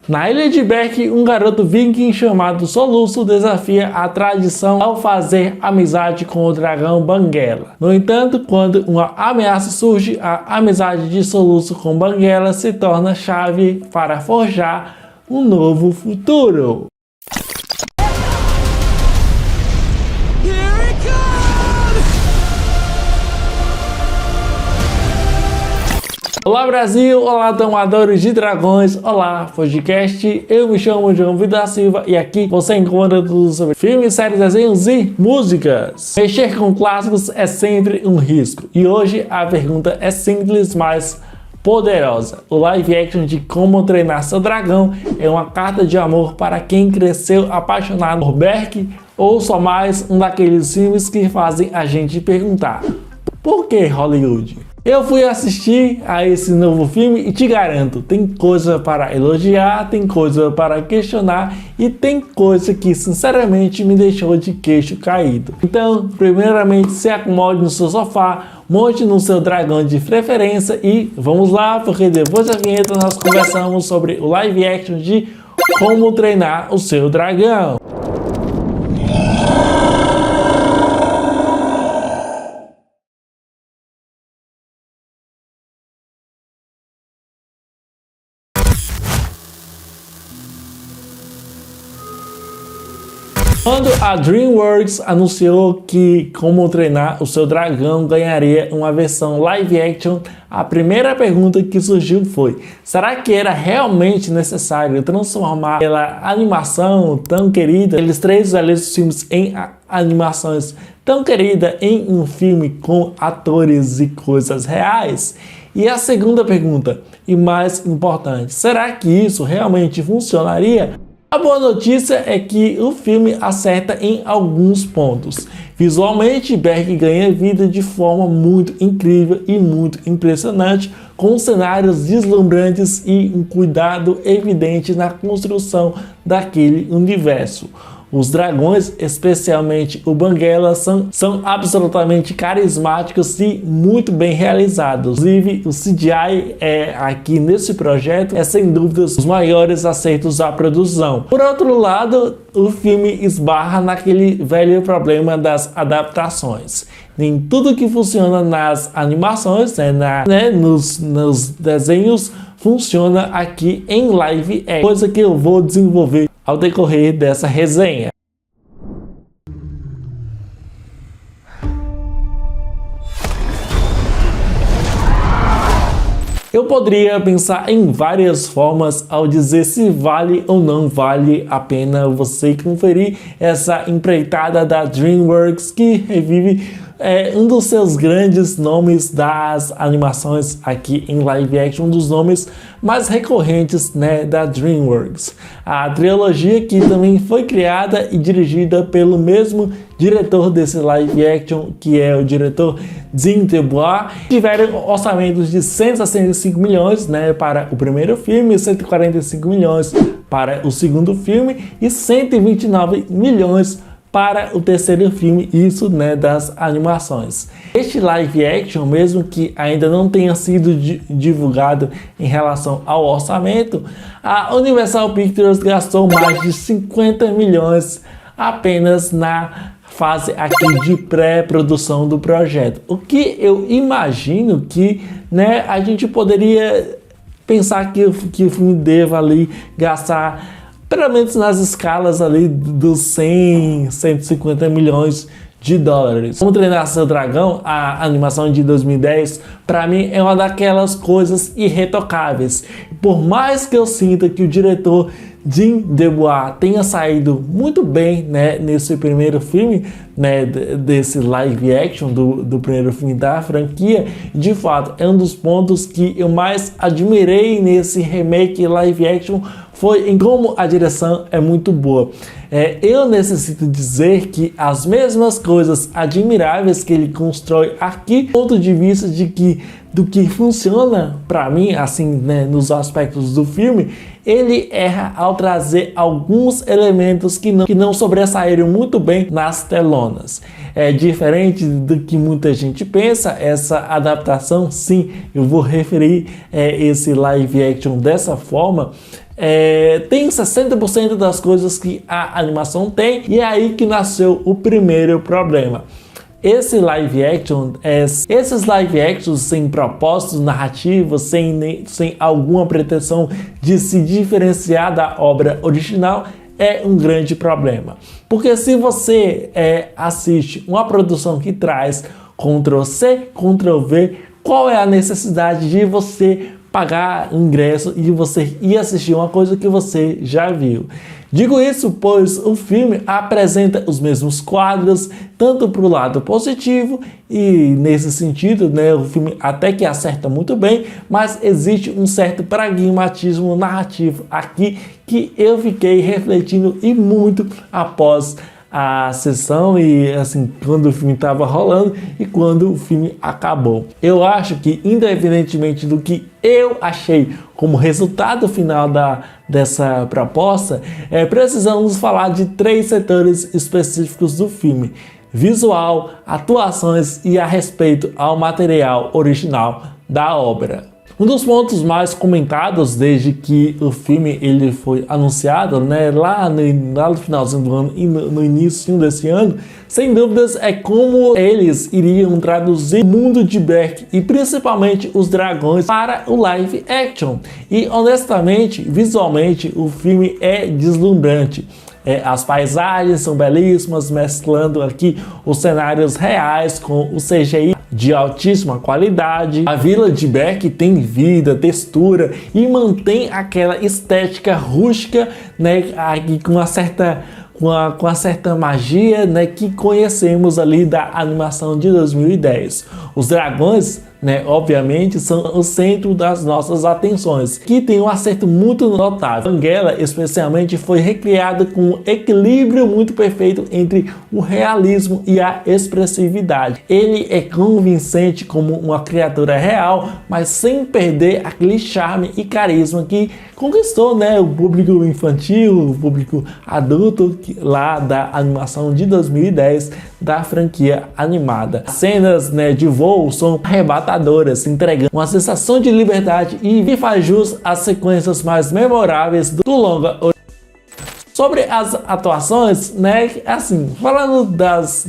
Na ilha de Berk, um garoto viking chamado Soluço desafia a tradição ao fazer amizade com o dragão Banguela. No entanto, quando uma ameaça surge, a amizade de Soluço com Banguela se torna chave para forjar um novo futuro. Olá Brasil, olá tomadores de dragões, olá podcast, eu me chamo João Vitor Silva e aqui você encontra tudo sobre filmes, séries, desenhos e músicas. Mexer com clássicos é sempre um risco e hoje a pergunta é simples, mas poderosa. O live action de Como Treinar Seu Dragão é uma carta de amor para quem cresceu apaixonado por Berk ou só mais um daqueles filmes que fazem a gente perguntar: por que Hollywood? Eu fui assistir a esse novo filme e te garanto, tem coisa para elogiar, tem coisa para questionar e tem coisa que sinceramente me deixou de queixo caído. Então, primeiramente, se acomode no seu sofá, monte no seu dragão de preferência e vamos lá, porque depois da vinheta nós conversamos sobre o live action de Como Treinar o Seu Dragão. Quando a DreamWorks anunciou que Como Treinar o Seu Dragão ganharia uma versão live action, a primeira pergunta que surgiu foi: será que era realmente necessário transformar aquela animação tão querida, aqueles 3 velhos filmes em animações tão querida, em um filme com atores e coisas reais? E a segunda pergunta, e mais importante, será que isso realmente funcionaria? A boa notícia é que o filme acerta em alguns pontos. Visualmente, Berk ganha vida de forma muito incrível e muito impressionante, com cenários deslumbrantes e um cuidado evidente na construção daquele universo. Os dragões, especialmente o Banguela, são absolutamente carismáticos e muito bem realizados. Inclusive, o CGI aqui nesse projeto é sem dúvidas os maiores acertos da produção. Por outro lado, o filme esbarra naquele velho problema das adaptações. Nem tudo que funciona nas animações, nos desenhos, funciona aqui em live action, coisa que eu vou desenvolver ao decorrer dessa resenha. Eu poderia pensar em várias formas ao dizer se vale ou não vale a pena você conferir essa empreitada da DreamWorks que revive um dos seus grandes nomes das animações aqui em live action, um dos nomes mais recorrentes, da DreamWorks. A trilogia que também foi criada e dirigida pelo mesmo diretor desse live action, que é o diretor Jim Debois, tiveram orçamentos de 165 milhões para o primeiro filme, 145 milhões para o segundo filme e 129 milhões para o terceiro filme, isso das animações. Este live action, mesmo que ainda não tenha sido divulgado em relação ao orçamento, a Universal Pictures gastou mais de 50 milhões apenas na fase aqui de pré-produção do projeto. O que eu imagino que a gente poderia pensar que o filme deva ali gastar pelo menos nas escalas ali dos 100, 150 milhões de dólares. Como Treinar Seu Dragão, a animação de 2010, para mim é uma daquelas coisas irretocáveis. Por mais que eu sinta que o diretor Jim Debois tenha saído muito bem nesse primeiro filme, desse live action do primeiro filme da franquia, de fato é um dos pontos que eu mais admirei nesse remake live action, foi em como a direção é muito boa. Eu necessito dizer que as mesmas coisas admiráveis que ele constrói aqui, do ponto de vista do que funciona para mim, assim, nos aspectos do filme, ele erra ao trazer alguns elementos que não sobressaíram muito bem nas telonas. É diferente do que muita gente pensa, essa adaptação, sim, eu vou referir esse live action dessa forma, tem 60% das coisas que a animação tem, e é aí que nasceu o primeiro problema. Esses live actions sem propósitos narrativos, sem alguma pretensão de se diferenciar da obra original, é um grande problema. Porque se você assiste uma produção que traz Ctrl+C, Ctrl+V, qual é a necessidade de você pagar ingresso e você ir assistir uma coisa que você já viu? Digo isso pois o filme apresenta os mesmos quadros, tanto para o lado positivo, e nesse sentido, né, o filme até que acerta muito bem, mas existe um certo pragmatismo narrativo aqui que eu fiquei refletindo e muito após a sessão, e assim, quando o filme estava rolando e quando o filme acabou. Eu acho que, independentemente do que eu achei como resultado final dessa proposta, precisamos falar de 3 setores específicos do filme: visual, atuações e a respeito ao material original da obra. Um dos pontos mais comentados desde que o filme ele foi anunciado, né, lá no finalzinho do ano e no início desse ano, sem dúvidas, é como eles iriam traduzir o mundo de Berk e principalmente os dragões para o live action. E honestamente, visualmente, o filme é deslumbrante. As paisagens são belíssimas, mesclando aqui os cenários reais com o CGI de altíssima qualidade. A vila de Berk tem vida, textura e mantém aquela estética rústica, né, aqui com uma certa magia, né, que conhecemos ali da animação de 2010. Os dragões, né, obviamente, são o centro das nossas atenções, que tem um acerto muito notável. Banguela, especialmente, foi recriado com um equilíbrio muito perfeito entre o realismo e a expressividade. Ele é convincente como uma criatura real, mas sem perder aquele charme e carisma que conquistou, né, o público infantil, o público adulto lá da animação de 2010 da franquia animada. As cenas, né, de voo são arrebatadoras, entregando uma sensação de liberdade e faz jus às sequências mais memoráveis do longa. Sobre as atuações, né, assim, falando das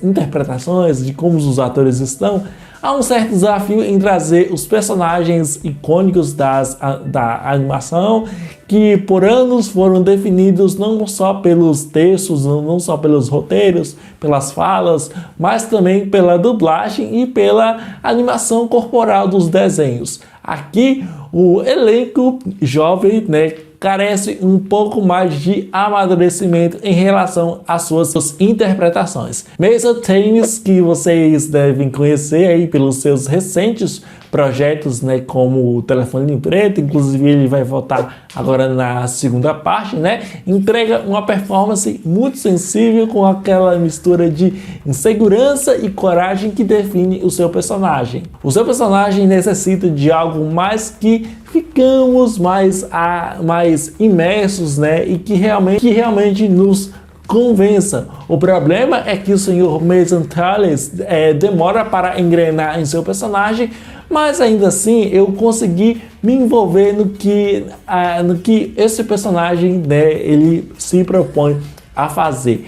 interpretações, de como os atores estão, há um certo desafio em trazer os personagens icônicos da animação, que por anos foram definidos não só pelos textos, não só pelos roteiros, pelas falas, mas também pela dublagem e pela animação corporal dos desenhos. Aqui, o elenco jovem, né, carece um pouco mais de amadurecimento em relação às suas interpretações. Mason Thames, que vocês devem conhecer aí pelos seus recentes projetos, né, como o Telefone em Preto, inclusive ele vai voltar agora na segunda parte, né, entrega uma performance muito sensível com aquela mistura de insegurança e coragem que define o seu personagem. O seu personagem necessita de algo mais que ficamos mais imersos, né, e que realmente nos convença. O problema é que o Sr. Mason Thames demora para engrenar em seu personagem, mas ainda assim eu consegui me envolver no que esse personagem, né, ele se propõe a fazer.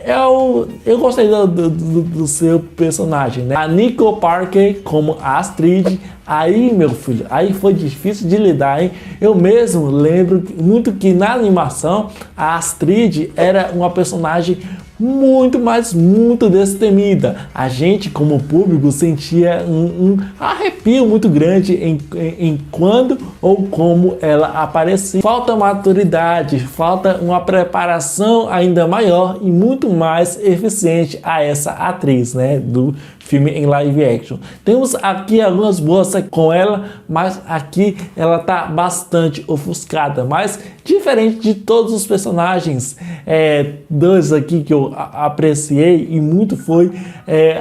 Eu gostei do seu personagem, né? A Nicole Parker como a Astrid, aí meu filho, aí foi difícil de lidar, hein? Eu mesmo lembro muito que na animação a Astrid era uma personagem muito destemida. A gente, como público, sentia um arrepio muito grande em quando ou como ela aparecia. Falta maturidade, falta uma preparação ainda maior e muito mais eficiente a essa atriz, né, do filme em live action. Temos aqui algumas boas com ela, mas aqui ela tá bastante ofuscada, mas diferente de todos os personagens, dois aqui que eu apreciei e muito foi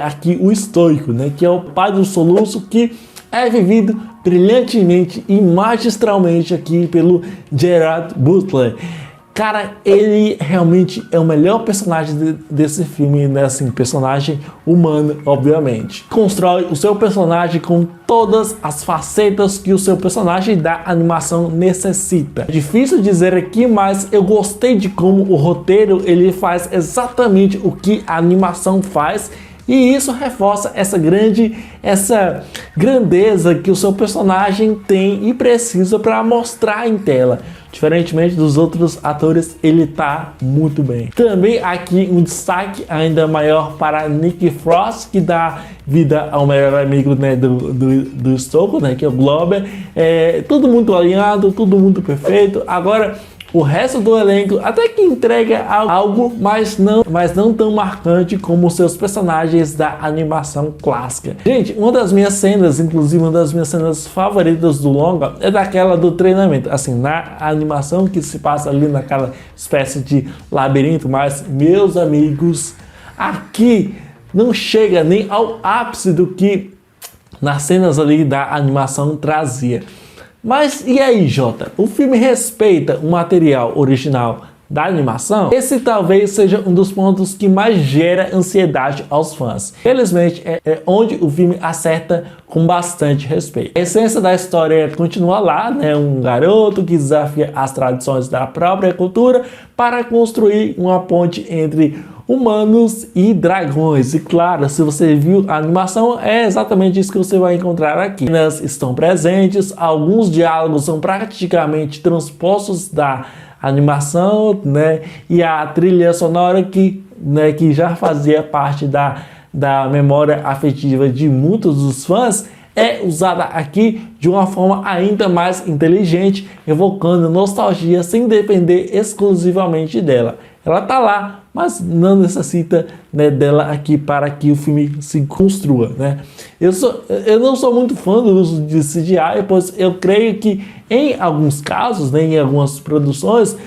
aqui o estoico, né, que é o pai do soluço, que é vivido brilhantemente e magistralmente aqui pelo Gerard Butler. Cara, ele realmente é o melhor personagem desse filme, né? Assim, personagem humano, obviamente. Constrói o seu personagem com todas as facetas que o seu personagem da animação necessita. É difícil dizer aqui, mas eu gostei de como o roteiro ele faz exatamente o que a animação faz. E isso reforça essa grandeza que o seu personagem tem e precisa para mostrar em tela. Diferentemente dos outros atores, ele tá muito bem. Também aqui um destaque ainda maior para Nick Frost, que dá vida ao melhor amigo, né, do Stoker, né, que é o Glober. Tudo muito alinhado, tudo muito perfeito. Agora, o resto do elenco até que entrega algo, mas não tão marcante como os seus personagens da animação clássica. Gente, uma das minhas cenas, inclusive uma das minhas cenas favoritas do longa, é daquela do treinamento. Assim, na animação que se passa ali naquela espécie de labirinto, mas, meus amigos, aqui não chega nem ao ápice do que nas cenas ali da animação trazia. Mas e aí, Jota? O filme respeita o material original da animação? Esse talvez seja um dos pontos que mais gera ansiedade aos fãs. Felizmente, é onde o filme acerta com bastante respeito. A essência da história continua lá, né? Um garoto que desafia as tradições da própria cultura para construir uma ponte entre humanos e dragões. E claro, se você viu a animação, é exatamente isso que você vai encontrar aqui. Elas estão presentes, alguns diálogos são praticamente transpostos da animação, né? E a trilha sonora que já fazia parte da memória afetiva de muitos dos fãs é usada aqui de uma forma ainda mais inteligente, evocando nostalgia sem depender exclusivamente dela. Ela tá lá, mas não necessita, né, dela aqui para que o filme se construa, né? Eu não sou muito fã do uso de CGI, pois eu creio que em alguns casos, né, em algumas produções,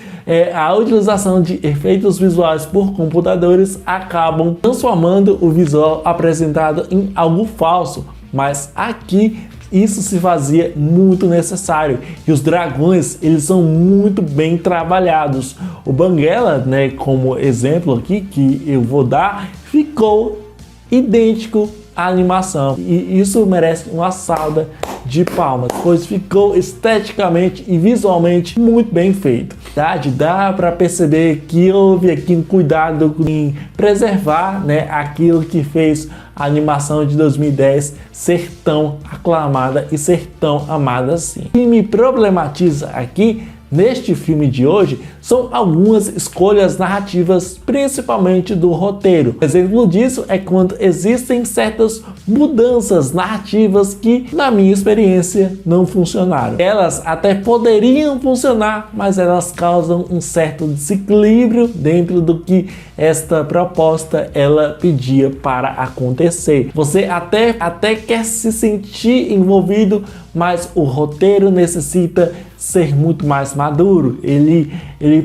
a utilização de efeitos visuais por computadores acabam transformando o visual apresentado em algo falso, mas aqui isso se fazia muito necessário. E os dragões, eles são muito bem trabalhados. O Banguela, né, como exemplo aqui que eu vou dar, ficou idêntico à animação. E isso merece uma salva de palmas, pois ficou esteticamente e visualmente muito bem feito. Dá para perceber que houve aqui um cuidado em preservar, né, aquilo que fez a animação de 2010 ser tão aclamada e ser tão amada assim. O que me problematiza aqui neste filme de hoje são algumas escolhas narrativas, principalmente do roteiro. Um exemplo disso é quando existem certas mudanças narrativas que, na minha experiência, não funcionaram. Elas até poderiam funcionar, mas elas causam um certo desequilíbrio dentro do que esta proposta ela pedia para acontecer. Você até quer se sentir envolvido, mas o roteiro necessita ser muito mais maduro. Ele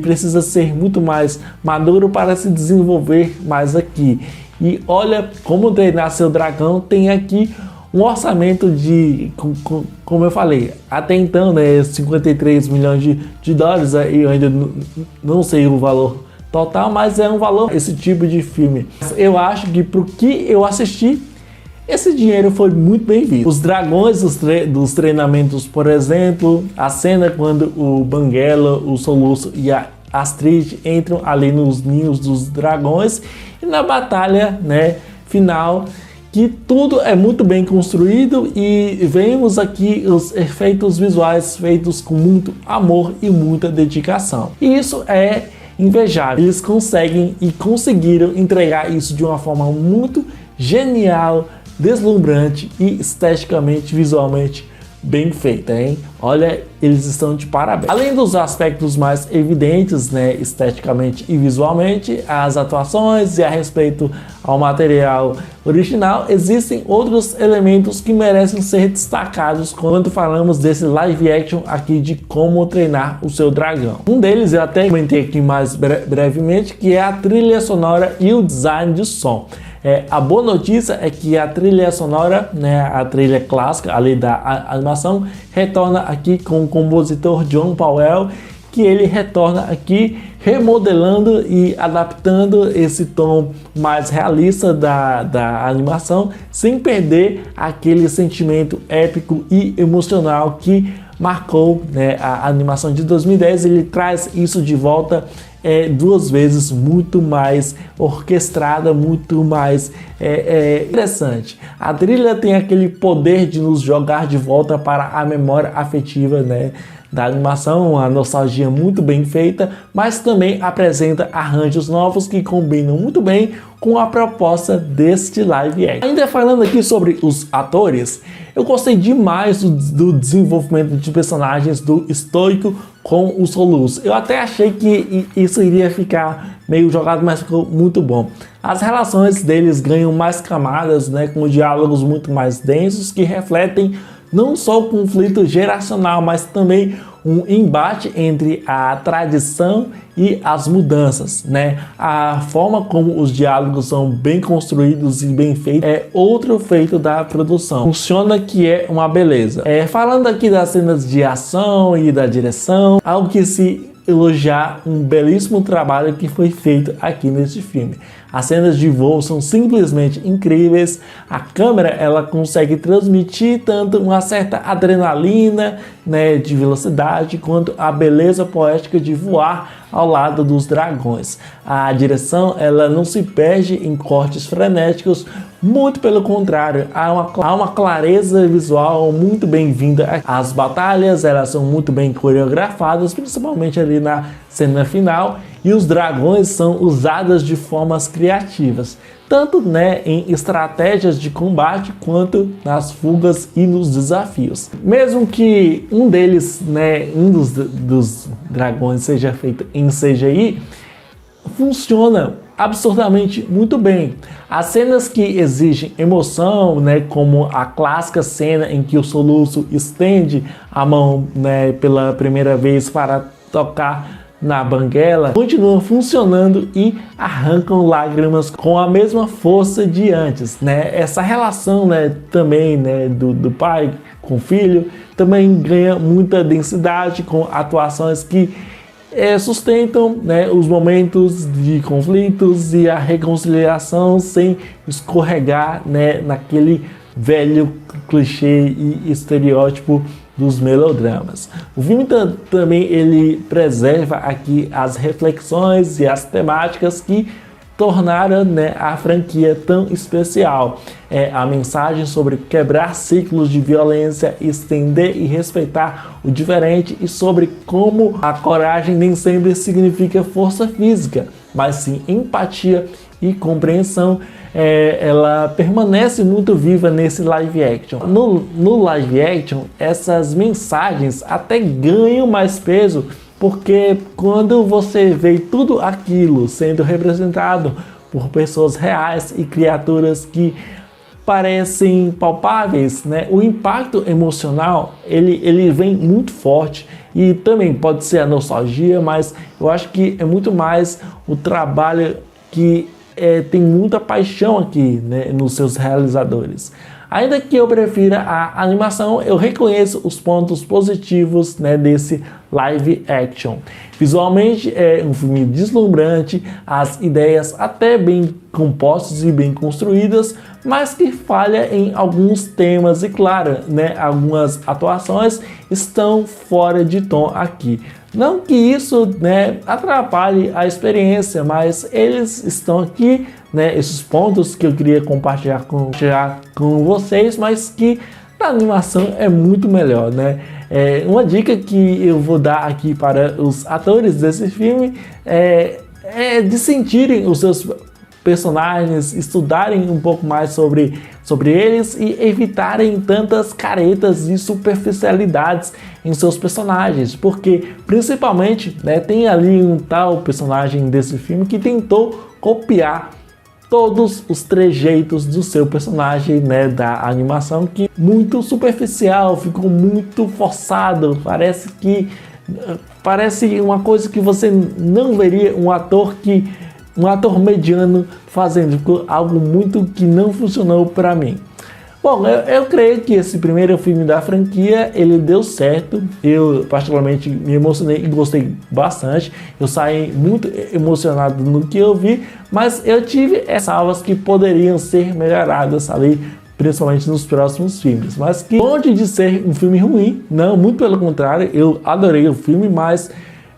precisa ser muito mais maduro para se desenvolver mais aqui. E olha, Como Treinar Seu Dragão tem aqui um orçamento de, como eu falei, até então, né, 53 milhões de dólares. Eu ainda não sei o valor total, mas é um valor esse tipo de filme. Eu acho que pro que eu assisti, esse dinheiro foi muito bem visto. Os dragões dos treinamentos, por exemplo, a cena quando o Banguela, o Soluço e a Astrid entram ali nos ninhos dos dragões, e na batalha, né, final, que tudo é muito bem construído e vemos aqui os efeitos visuais feitos com muito amor e muita dedicação. E isso é invejável. Eles conseguem e conseguiram entregar isso de uma forma muito genial, deslumbrante e esteticamente, visualmente bem feita, hein? Olha, eles estão de parabéns. Além dos aspectos mais evidentes, né, esteticamente e visualmente, as atuações e a respeito ao material original, existem outros elementos que merecem ser destacados quando falamos desse live action aqui de Como Treinar o Seu Dragão. Um deles eu até comentei aqui mais brevemente, que é a trilha sonora e o design de som. A boa notícia é que a trilha sonora, né, a trilha clássica ali da animação, retorna aqui com o compositor John Powell, que ele retorna aqui remodelando e adaptando esse tom mais realista da animação, sem perder aquele sentimento épico e emocional que marcou, né, a animação de 2010. Ele traz isso de volta duas vezes, muito mais orquestrada, muito mais interessante. A trilha tem aquele poder de nos jogar de volta para a memória afetiva, né, da animação, uma nostalgia muito bem feita, mas também apresenta arranjos novos que combinam muito bem com a proposta deste live action. Ainda falando aqui sobre os atores, eu gostei demais do desenvolvimento de personagens do Stoico com o Soluço. Eu até achei que isso iria ficar meio jogado, mas ficou muito bom. As relações deles ganham mais camadas, né, com diálogos muito mais densos que refletem não só o conflito geracional, mas também um embate entre a tradição e as mudanças, né? A forma como os diálogos são bem construídos e bem feitos é outro feito da produção. Funciona que é uma beleza. Falando aqui das cenas de ação e da direção, algo que se elogiar um belíssimo trabalho que foi feito aqui neste filme. As cenas de voo são simplesmente incríveis. A câmera, ela consegue transmitir tanto uma certa adrenalina, né, de velocidade, quanto a beleza poética de voar ao lado dos dragões. A direção, ela não se perde em cortes frenéticos, muito pelo contrário, há uma clareza visual muito bem-vinda. As batalhas, elas são muito bem coreografadas, principalmente ali na cena final, e os dragões são usados de formas criativas, tanto, né, em estratégias de combate quanto nas fugas e nos desafios. Mesmo que um deles, né, um dos dragões seja feito em CGI, funciona absurdamente muito bem. As cenas que exigem emoção, né, como a clássica cena em que o Soluço estende a mão, né, pela primeira vez para tocar na banguela, continuam funcionando e arrancam lágrimas com a mesma força de antes, né? Essa relação, né, também, né, do pai com o filho também ganha muita densidade, com atuações que sustentam, né, os momentos de conflitos e a reconciliação sem escorregar, né, naquele velho clichê e estereótipo dos melodramas. O filme também ele preserva aqui as reflexões e as temáticas que tornaram, né, a franquia tão especial. A mensagem sobre quebrar ciclos de violência, estender e respeitar o diferente, e sobre como a coragem nem sempre significa força física, mas sim empatia e compreensão. Ela permanece muito viva nesse live action. No live action, essas mensagens até ganham mais peso, porque quando você vê tudo aquilo sendo representado por pessoas reais e criaturas que parecem palpáveis, né, o impacto emocional ele vem muito forte. E também pode ser a nostalgia, mas eu acho que é muito mais o trabalho que tem muita paixão aqui, né, nos seus realizadores. Ainda que eu prefira a animação, eu reconheço os pontos positivos, né, desse live action. Visualmente é um filme deslumbrante, as ideias até bem compostas e bem construídas, mas que falha em alguns temas e, claro, né, algumas atuações estão fora de tom aqui. Não que isso, né, atrapalhe a experiência, mas eles estão aqui, né, esses pontos que eu queria compartilhar com vocês, mas que na animação é muito melhor, né? Uma dica que eu vou dar aqui para os atores desse filme é de sentirem os seus personagens, estudarem um pouco mais sobre eles e evitarem tantas caretas e superficialidades em seus personagens, porque principalmente, né, tem ali um tal personagem desse filme que tentou copiar todos os trejeitos do seu personagem, né, da animação, que muito superficial, ficou muito forçado, parece uma coisa que você não veria um ator mediano fazendo, ficou algo muito que não funcionou para mim. Bom, eu creio que esse primeiro filme da franquia, ele deu certo. Eu particularmente me emocionei e gostei bastante. Eu saí muito emocionado no que eu vi, mas eu tive ressalvas que poderiam ser melhoradas ali, principalmente nos próximos filmes. Mas que longe de ser um filme ruim, não, muito pelo contrário, eu adorei o filme, mas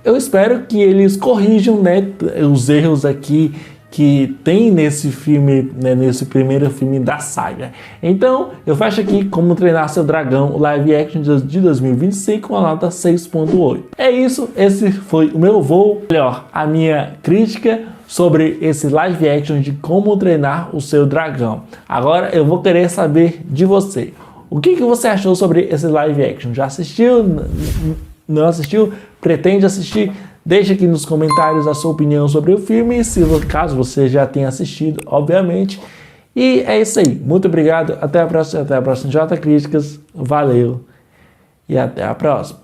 eu espero que eles corrijam, né, os erros aqui que tem nesse filme, né, nesse primeiro filme da saga. Então, eu fecho aqui Como Treinar Seu Dragão, live action de 2025 com a nota 6.8. É isso, esse foi o meu voo, melhor, a minha crítica sobre esse live action de Como Treinar o Seu Dragão. Agora eu vou querer saber de você. O que você achou sobre esse live action? Já assistiu? Não assistiu? Pretende assistir? Deixe aqui nos comentários a sua opinião sobre o filme, caso você já tenha assistido, obviamente. E é isso aí. Muito obrigado. Até a próxima J Críticas. Valeu. E até a próxima.